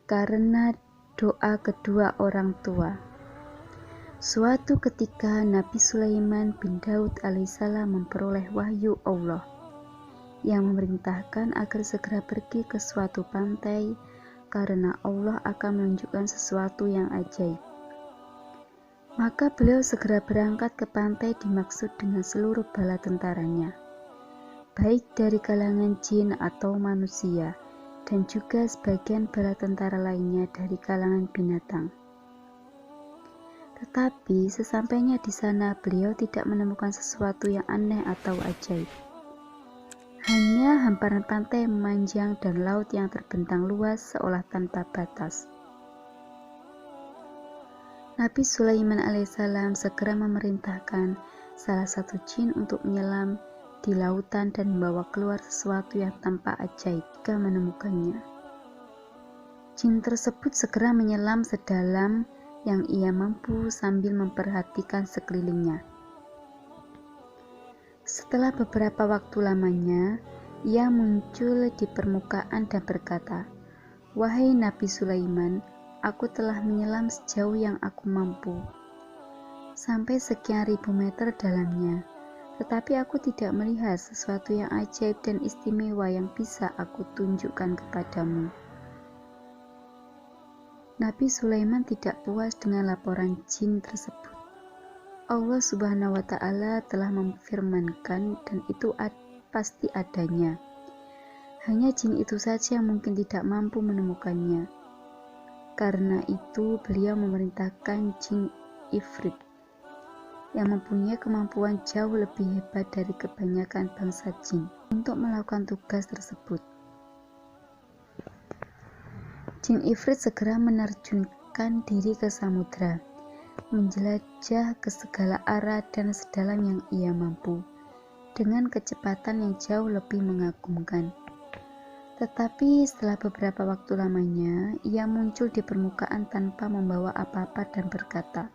karena doa kedua orang tua. Suatu ketika Nabi Sulaiman bin Daud alaihissalam memperoleh wahyu Allah yang memerintahkan agar segera pergi ke suatu pantai karena Allah akan menunjukkan sesuatu yang ajaib. Maka beliau segera berangkat ke pantai dimaksud dengan seluruh bala tentaranya, baik dari kalangan jin atau manusia, dan juga sebagian bala tentara lainnya dari kalangan binatang. Tetapi sesampainya di sana beliau tidak menemukan sesuatu yang aneh atau ajaib. Hanya hamparan pantai memanjang dan laut yang terbentang luas seolah tanpa batas. Nabi Sulaiman alaihissalam segera memerintahkan salah satu jin untuk menyelam di lautan dan membawa keluar sesuatu yang tampak ajaib jika menemukannya. Jin tersebut segera menyelam sedalam yang ia mampu sambil memperhatikan sekelilingnya. Setelah beberapa waktu lamanya, ia muncul di permukaan dan berkata, "Wahai Nabi Sulaiman, aku telah menyelam sejauh yang aku mampu, sampai sekian ribu meter dalamnya, tetapi aku tidak melihat sesuatu yang ajaib dan istimewa yang bisa aku tunjukkan kepadamu." Nabi Sulaiman tidak puas dengan laporan jin tersebut. Allah Subhanahu wa Ta'ala telah memfirmankan, dan itu pasti adanya. Hanya jin itu saja yang mungkin tidak mampu menemukannya. Karena itu beliau memerintahkan jin Ifrit yang mempunyai kemampuan jauh lebih hebat dari kebanyakan bangsa jin untuk melakukan tugas tersebut. Jin Ifrit segera menerjunkan diri ke samudra, menjelajah ke segala arah dan sedalam yang ia mampu, dengan kecepatan yang jauh lebih mengagumkan. Tetapi setelah beberapa waktu lamanya, ia muncul di permukaan tanpa membawa apa-apa dan berkata,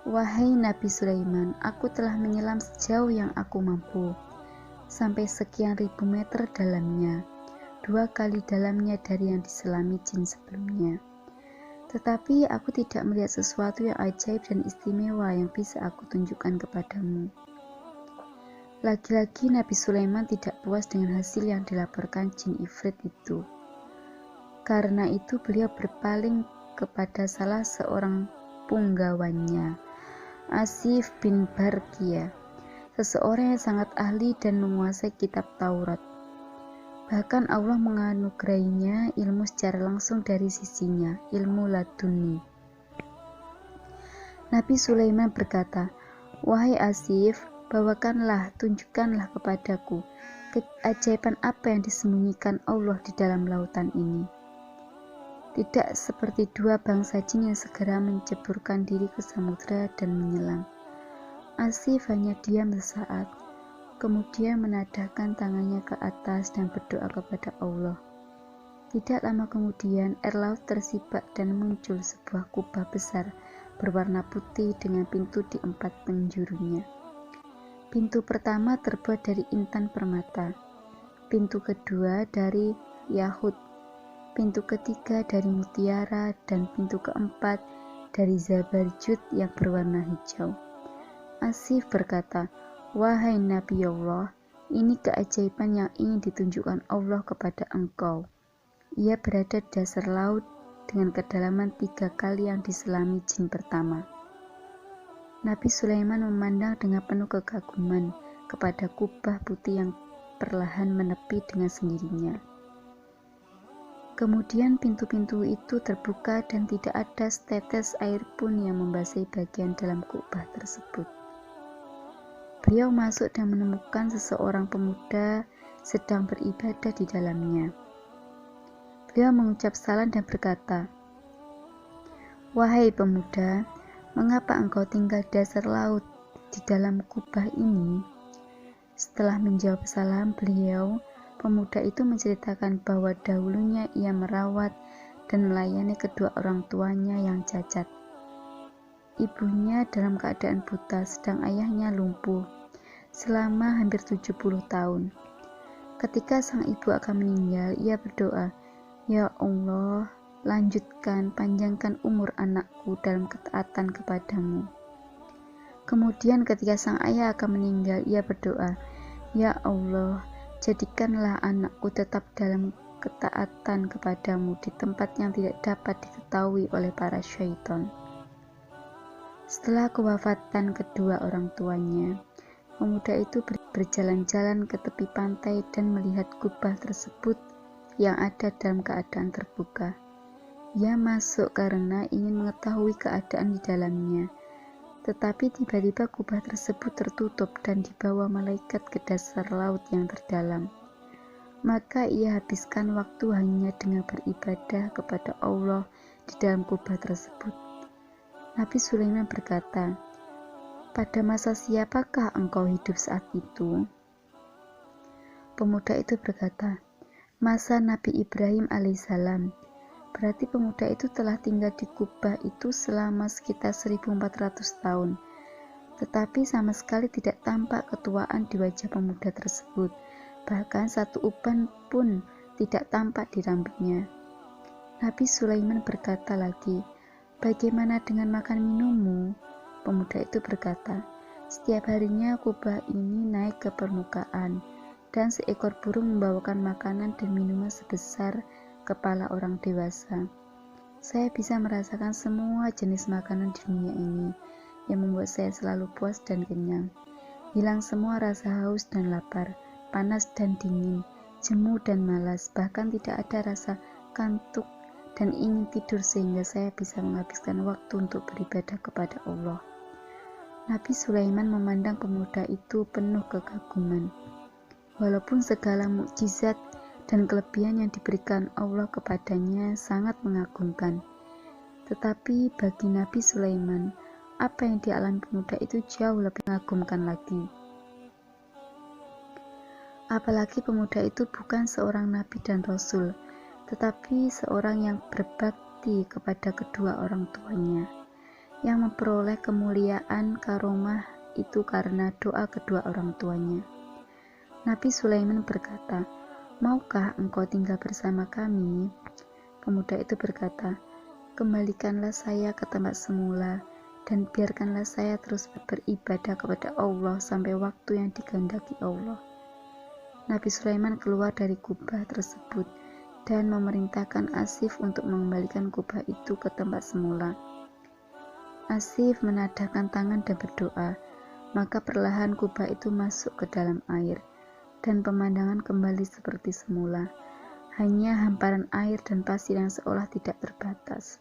"Wahai Nabi Sulaiman, aku telah menyelam sejauh yang aku mampu, sampai sekian ribu meter dalamnya, 2 kali dalamnya dari yang diselami jin sebelumnya. Tetapi aku tidak melihat sesuatu yang ajaib dan istimewa yang bisa aku tunjukkan kepadamu." Lagi-lagi Nabi Sulaiman tidak puas dengan hasil yang dilaporkan jin Ifrit itu. Karena itu beliau berpaling kepada salah seorang punggawannya, Asif bin Barqiyah, seseorang yang sangat ahli dan menguasai kitab Taurat. Bahkan Allah menganugerahinya ilmu secara langsung dari sisinya, ilmu laduni. Nabi Sulaiman berkata, "Wahai Asif, bawakanlah, tunjukkanlah kepadaku keajaiban apa yang disembunyikan Allah di dalam lautan ini." Tidak seperti 2 bangsa jin yang segera menceburkan diri ke samudra dan menyelam. Asif hanya diam sesaat, kemudian menadahkan tangannya ke atas dan berdoa kepada Allah. Tidak lama kemudian, air laut tersibak dan muncul sebuah kubah besar berwarna putih dengan pintu di 4 penjurunya. Pintu pertama terbuat dari intan permata, pintu kedua dari yahut, pintu ketiga dari mutiara, dan pintu keempat dari zabarjud yang berwarna hijau. Asif berkata, "Wahai Nabi Allah, ini keajaiban yang ingin ditunjukkan Allah kepada engkau." Ia berada di dasar laut dengan kedalaman 3 kali yang diselami jin pertama. Nabi Sulaiman memandang dengan penuh kekaguman kepada kubah putih yang perlahan menepi dengan sendirinya. Kemudian pintu-pintu itu terbuka dan tidak ada setetes air pun yang membasahi bagian dalam kubah tersebut. Beliau masuk dan menemukan seseorang pemuda sedang beribadah di dalamnya. Beliau mengucap salam dan berkata, "Wahai pemuda, mengapa engkau tinggal di dasar laut di dalam kubah ini?" Setelah menjawab salam beliau, pemuda itu menceritakan bahwa dahulunya ia merawat dan melayani kedua orang tuanya yang cacat. Ibunya dalam keadaan buta, sedang ayahnya lumpuh selama hampir 70 tahun. Ketika sang ibu akan meninggal, ia berdoa, Ya Allah, lanjutkan, panjangkan umur anakku dalam ketaatan kepadamu. Kemudian ketika sang ayah akan meninggal, ia berdoa, Ya Allah, jadikanlah anakku tetap dalam ketaatan kepadamu di tempat yang tidak dapat diketahui oleh para syaitan. Setelah kewafatan kedua orang tuanya, pemuda itu berjalan-jalan ke tepi pantai dan melihat kubah tersebut yang ada dalam keadaan terbuka. Ia masuk karena ingin mengetahui keadaan di dalamnya. Tetapi tiba-tiba kubah tersebut tertutup dan dibawa malaikat ke dasar laut yang terdalam. Maka ia habiskan waktu hanya dengan beribadah kepada Allah di dalam kubah tersebut. Nabi Sulaiman berkata, "Pada masa siapakah engkau hidup saat itu?" Pemuda itu berkata, "Masa Nabi Ibrahim alaihissalam." Berarti pemuda itu telah tinggal di kubah itu selama sekitar 1400 tahun. Tetapi sama sekali tidak tampak ketuaan di wajah pemuda tersebut. Bahkan satu uban pun tidak tampak di rambutnya. Nabi Sulaiman berkata lagi, "Bagaimana dengan makan minummu?" Pemuda itu berkata, "Setiap harinya kubah ini naik ke permukaan, dan seekor burung membawakan makanan dan minuman sebesar kepala orang dewasa. Saya bisa merasakan semua jenis makanan di dunia ini yang membuat saya selalu puas dan kenyang. Hilang semua rasa haus dan lapar, panas dan dingin, jemu dan malas, bahkan tidak ada rasa kantuk dan ingin tidur sehingga saya bisa menghabiskan waktu untuk beribadah kepada Allah." Nabi Sulaiman memandang pemuda itu penuh kekaguman. Walaupun segala mukjizat dan kelebihan yang diberikan Allah kepadanya sangat mengagumkan, tetapi bagi Nabi Sulaiman, apa yang dialami pemuda itu jauh lebih mengagumkan lagi. Apalagi pemuda itu bukan seorang nabi dan rasul, tetapi seorang yang berbakti kepada kedua orang tuanya, yang memperoleh kemuliaan karomah itu karena doa kedua orang tuanya. Nabi Sulaiman berkata, "Maukah engkau tinggal bersama kami?" Pemuda itu berkata, "Kembalikanlah saya ke tempat semula dan biarkanlah saya terus beribadah kepada Allah sampai waktu yang dikehendaki Allah." Nabi Sulaiman keluar dari kubah tersebut dan memerintahkan Asif untuk mengembalikan kubah itu ke tempat semula. Asif menadahkan tangan dan berdoa, maka perlahan kubah itu masuk ke dalam air dan pemandangan kembali seperti semula, hanya hamparan air dan pasir yang seolah tidak terbatas.